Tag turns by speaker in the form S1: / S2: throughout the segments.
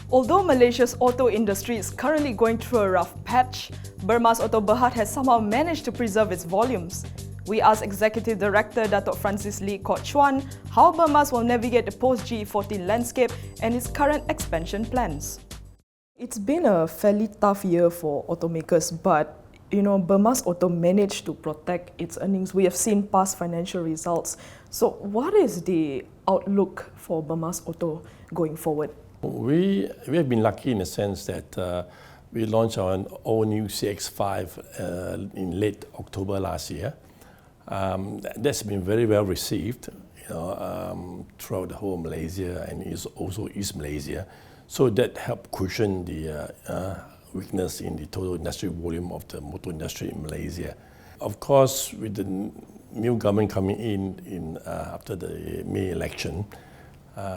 S1: Although Malaysia's auto industry is currently going through a rough patch, Bermaz Auto Bhd has somehow managed to preserve its volumes. We asked Executive Director Datuk Francis Lee Chuan how Bermaz will navigate the post-G14 landscape and its current expansion plans. It's been a fairly tough year for automakers, but Bermaz Auto managed to protect its earnings. We have seen past financial results. So what is the outlook for Bermaz Auto going forward?
S2: We have been lucky in the sense that we launched our all-new CX-5 in late October last year. That's been very well received throughout the whole Malaysia and also East Malaysia. So that helped cushion the weakness in the total industry volume of the motor industry in Malaysia. Of course, with the new government coming in after the May election,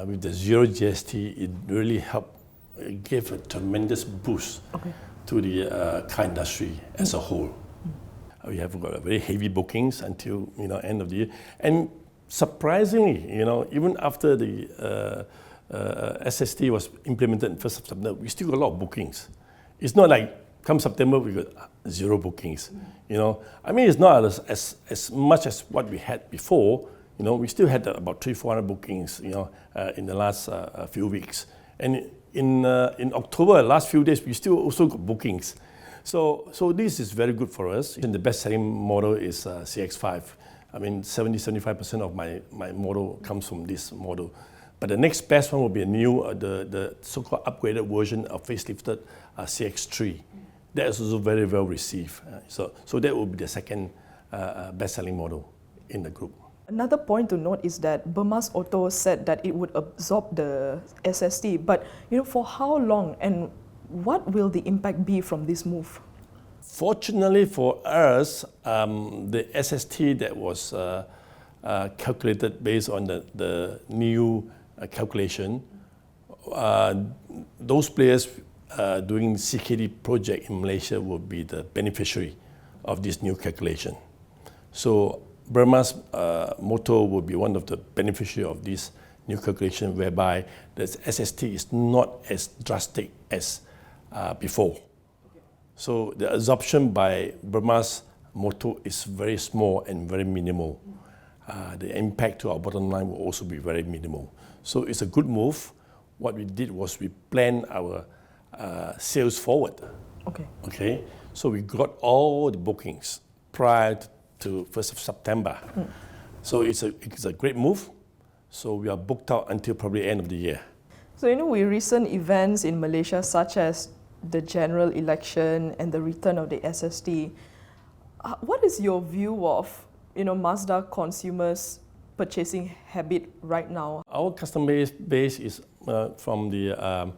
S2: with the zero GST, it really helped, it gave a tremendous boost to the car industry as a whole. We have got very heavy bookings until end of the year, and surprisingly, even after the SST was implemented on 1st of September, we still got a lot of bookings. It's not like come September we got zero bookings. I mean, it's not as much as what we had before. We still had about 300-400 bookings, in the last few weeks. And in October, last few days, we still also got bookings. So this is very good for us. And the best-selling model is CX-5. I mean, 70-75% of my model comes from this model. But the next best one will be a new, the so-called upgraded version of facelifted CX-3. That is also very well received. So that will be the second best-selling model in the group.
S1: Another point to note is that Bermaz Auto said that it would absorb the SST, but for how long and what will the impact be from this move?
S2: Fortunately for us, the SST that was calculated based on the new calculation, those players doing CKD project in Malaysia will be the beneficiary of this new calculation. So Bermaz Motor will be one of the beneficiaries of this new calculation, whereby the SST is not as drastic as before. So the absorption by Bermaz Motor is very small and very minimal. The impact to our bottom line will also be very minimal. So it's a good move. What we did was we planned our sales forward. Okay. So we got all the bookings prior to 1st of September. So it's a great move. So we are booked out until probably end of the year.
S1: So with recent events in Malaysia, such as the general election and the return of the SST, what is your view of Mazda consumers' purchasing habit right now?
S2: Our customer base is from the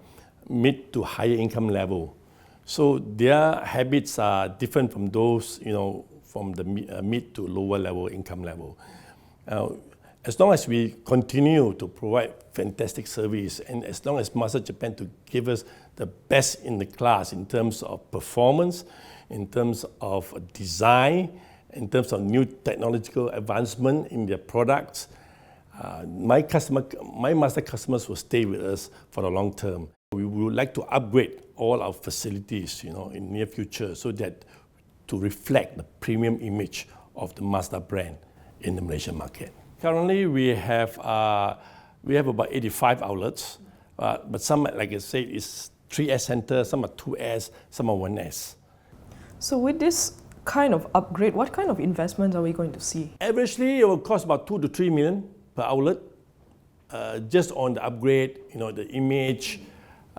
S2: mid to higher income level. So their habits are different from those from the mid to lower level income level. As long as we continue to provide fantastic service, and as long as Mazda Japan to give us the best in the class in terms of performance, in terms of design, in terms of new technological advancement in their products, my Mazda customers will stay with us for the long term. We would like to upgrade all our facilities, in near future, so that to reflect the premium image of the Mazda brand in the Malaysian market. Currently, we have about 85 outlets, but some, like I said, is 3S centers, some are 2S, some are 1S.
S1: So with this kind of upgrade, what kind of investments are we going to see?
S2: Averagely, it will cost about 2 to 3 million per outlet, just on the upgrade, the image,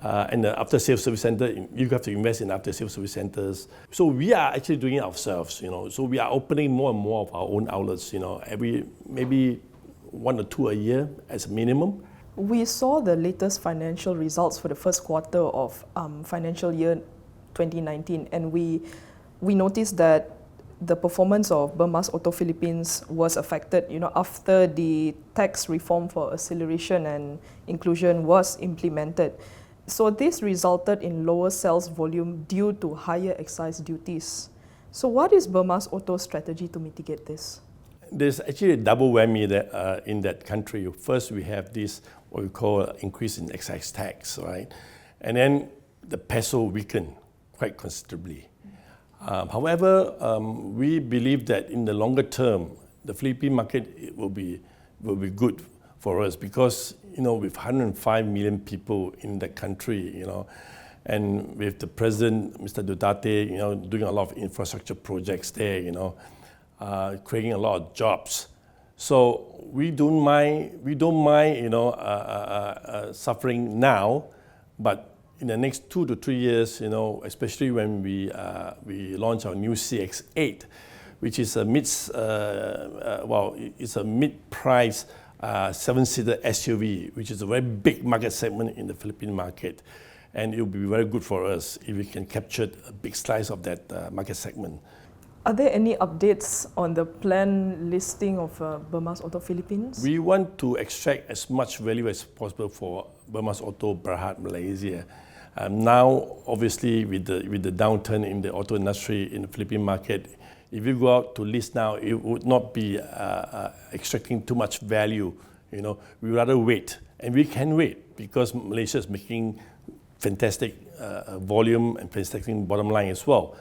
S2: and the after-sales service center. You have to invest in after-sales service centers. So we are actually doing it ourselves, So we are opening more and more of our own outlets, every maybe 1 or 2 a year as a minimum.
S1: We saw the latest financial results for the first quarter of financial year 2019, and we noticed that the performance of Bermaz Auto Philippines was affected, after the tax reform for acceleration and inclusion was implemented. So this resulted in lower sales volume due to higher excise duties. So what is Bermaz Auto's strategy to mitigate this?
S2: There's actually a double whammy in that country. First, we have this, what we call increase in excise tax, right? And then the peso weakened quite considerably. However, we believe that in the longer term, the Philippine market will be good for us because, with 105 million people in the country, and with the president, Mr. Duterte, doing a lot of infrastructure projects there, creating a lot of jobs. So we don't mind, suffering now, but in the next 2 to 3 years, especially when we launch our new CX-8, which is a it's a mid-price 7-seater SUV, which is a very big market segment in the Philippine market. And it will be very good for us if we can capture a big slice of that market segment.
S1: Are there any updates on the planned listing of Bermaz Auto Philippines?
S2: We want to extract as much value as possible for Bermaz Auto Bhd Malaysia. Now, obviously, with the downturn in the auto industry in the Philippine market, if you go out to list now, it would not be extracting too much value. We rather wait, and we can wait because Malaysia is making fantastic volume and fantastic bottom line as well.